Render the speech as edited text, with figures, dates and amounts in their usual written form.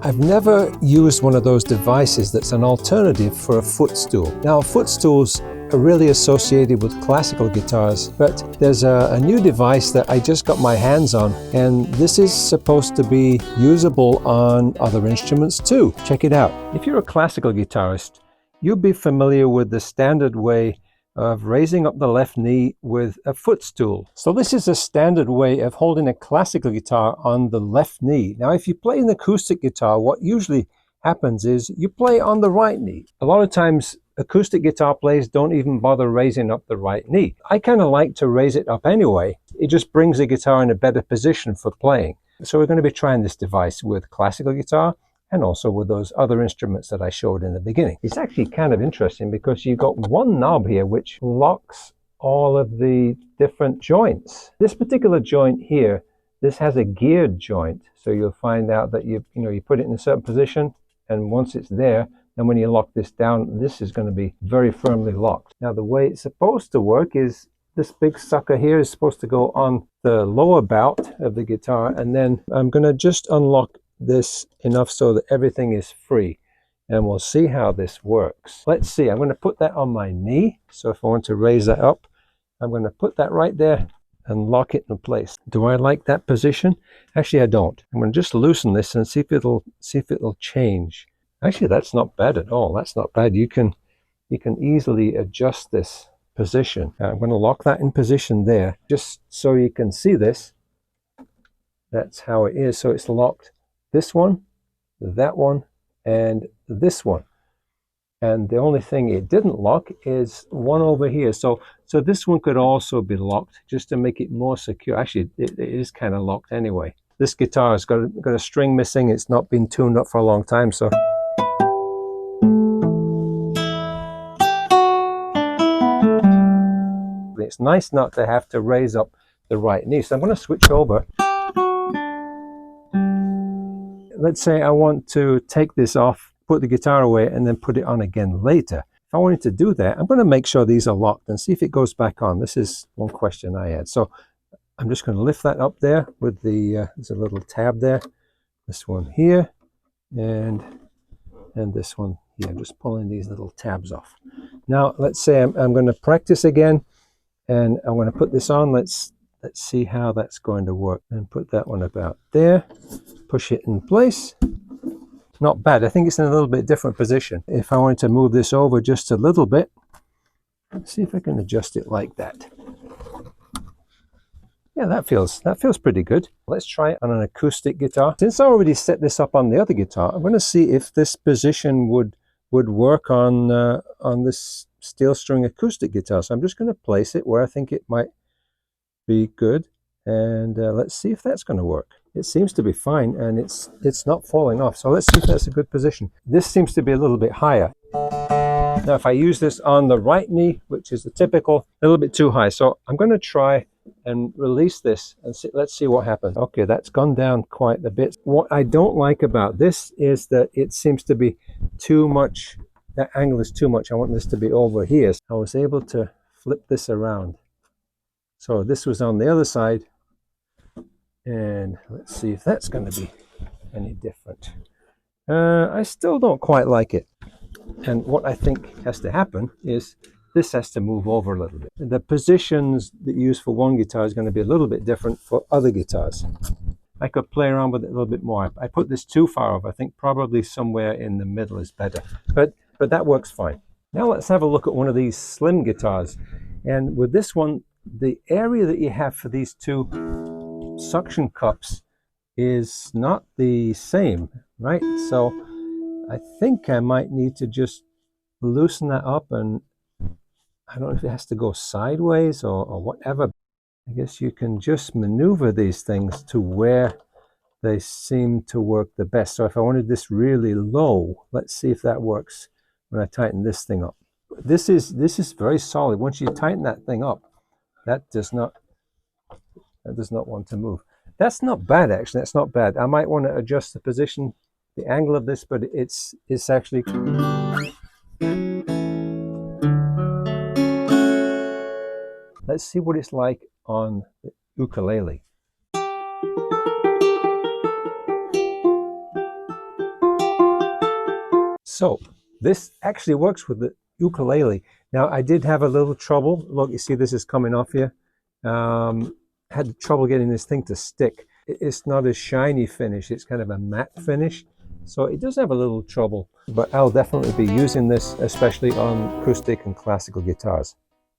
I've never used one of those devices that's an alternative for a footstool. Now, footstools are really associated with classical guitars, but there's a new device that I just got my hands on, and this is supposed to be usable on other instruments too. Check it out. If you're a classical guitarist, you'll be familiar with the standard way of raising up the left knee with a footstool. So this is a standard way of holding a classical guitar on the left knee. Now, if you play an acoustic guitar, what usually happens is you play on the right knee. A lot of times, acoustic guitar players don't even bother raising up the right knee. I kind of like to raise it up anyway. It just brings the guitar in a better position for playing. So we're going to be trying this device with classical guitar and also with those other instruments that I showed in the beginning. It's actually kind of interesting because you've got one knob here which locks all of the different joints. This particular joint here, this has a geared joint. So you'll find out that you put it in a certain position, and once it's there, then when you lock this down, this is going to be very firmly locked. Now the way it's supposed to work is this big sucker here is supposed to go on the lower bout of the guitar, and then I'm going to just unlock this enough so that everything is free, and we'll see how this works. Let's see, I'm going to put that on my knee. So if I want to raise that up, I'm going to put that right there and lock it in place. Do I like that position? Actually, I don't. I'm going to just loosen this and see if it'll change. Actually, that's not bad at all. That's not bad. You can easily adjust this position. Now, I'm going to lock that in position there just so you can see this. That's how it is. So it's locked. This one, that one, and this one. And the only thing it didn't lock is one over here. So this one could also be locked just to make it more secure. Actually, it is kind of locked anyway. This guitar has got a string missing. It's not been tuned up for a long time, so it's nice not to have to raise up the right knee. So I'm going to switch over. Let's say I want to take this off, put the guitar away, and then put it on again later. If I wanted to do that, I'm going to make sure these are locked and see if it goes back on. This is one question I had. So I'm just going to lift that up there with the, there's a little tab there. This one here, and this one here. I'm just pulling these little tabs off. Now, let's say I'm going to practice again, and I'm going to put this on. Let's see how that's going to work. And put that one about there. Push it in place. Not bad. I think it's in a little bit different position. If I wanted to move this over just a little bit, let's see if I can adjust it like that. Yeah, that feels pretty good. Let's try it on an acoustic guitar. Since I already set this up on the other guitar, I'm going to see if this position would work on this steel string acoustic guitar. So I'm just going to place it where I think it might be good, and let's see if that's going to work. It seems to be fine, and it's not falling off. So let's see if that's a good position. This seems to be a little bit higher. Now, if I use this on the right knee, which is the typical, a little bit too high. So I'm going to try and release this and see, let's see what happens. Okay, that's gone down quite a bit. What I don't like about this is that it seems to be too much. That angle is too much. I want this to be over here. I was able to flip this around. So this was on the other side. And let's see if that's going to be any different. I still don't quite like it. And what I think has to happen is this has to move over a little bit. The positions that you use for one guitar is going to be a little bit different for other guitars. I could play around with it a little bit more. I put this too far over. I think probably somewhere in the middle is better. But that works fine. Now let's have a look at one of these slim guitars. And with this one, the area that you have for these two suction cups is not the same, right? So I think I might need to just loosen that up, and I don't know if it has to go sideways or whatever. I guess you can just maneuver these things to where they seem to work the best. So if I wanted this really low, let's see if that works when I tighten this thing up. This is very solid. Once you tighten that thing up, that does not want to move. That's not bad, actually. That's not bad. I might want to adjust the position, the angle of this, but it's actually. Let's see what it's like on the ukulele. So this actually works with the ukulele. Now I did have a little trouble. Look, you see this is coming off here. Had trouble getting this thing to stick. It's not a shiny finish, it's kind of a matte finish. So it does have a little trouble, but I'll definitely be using this, especially on acoustic and classical guitars.